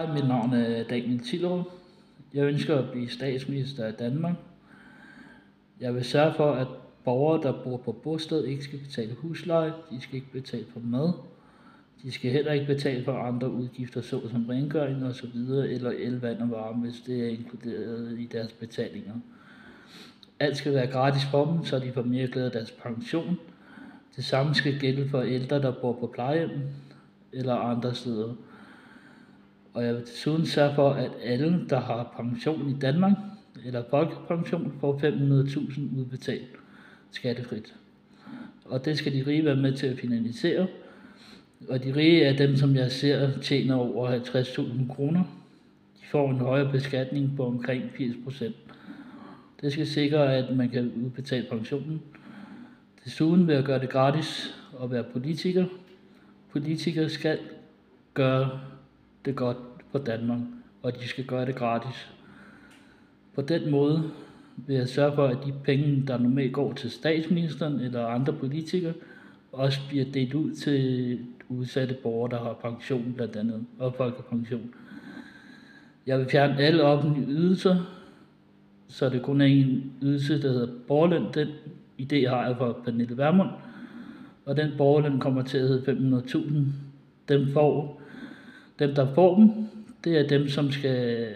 Hej, mit navn er Daniel Thillerup. Jeg ønsker at blive statsminister af Danmark. Jeg vil sørge for, at borgere, der bor på bosted, ikke skal betale husleje. De skal ikke betale for mad. De skal heller ikke betale for andre udgifter, såsom rengøring osv., eller el, vand og varme, hvis det er inkluderet i deres betalinger. Alt skal være gratis for dem, så de får mere glæde af deres pension. Det samme skal gælde for ældre, der bor på plejehjem eller andre steder. Og jeg vil desuden sørge for, at alle, der har pension i Danmark eller folkepension, får 500.000 udbetalt skattefrit. Og det skal de rige være med til at finansiere. Og de rige er dem, som jeg ser tjener over 50.000 kroner. De får en højere beskatning på omkring 80%. Det skal sikre, at man kan udbetale pensionen. Desuden vil jeg gøre det gratis at være politiker. Politikere skal gøre det godt for Danmark, og de skal gøre det gratis. På den måde vil jeg sørge for, at de penge, der normalt går til statsministeren eller andre politikere, også bliver delt ud til udsatte borgere, der har pension blandt andet, og folkepension. Jeg vil fjerne alle offentlige ydelser, så det kun er en ydelse, der hedder borgerløn. Den idé har jeg fra Pernille Vermund, og den borgerløn kommer til at hedde 500.000. Dem, der får dem, det er dem, som skal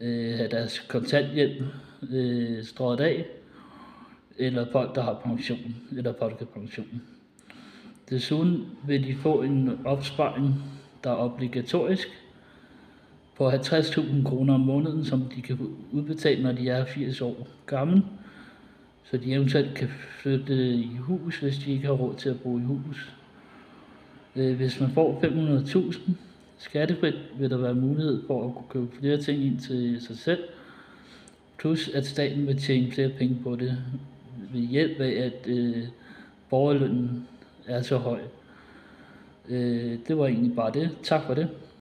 have deres kontanthjælp strøget af, eller folk, der har pension eller folkepension. Desuden vil de få en opsparing, der er obligatorisk, på 50.000 kroner om måneden, som de kan udbetale, når de er 80 år gamle, så de eventuelt kan flytte i hus, hvis de ikke har råd til at bo i hus. Hvis man får 500.000 skattefrit, vil der være mulighed for at kunne købe flere ting ind til sig selv, plus at staten vil tjene flere penge på det, ved hjælp af, at borgerlønnen er så høj. Det var egentlig bare det. Tak for det.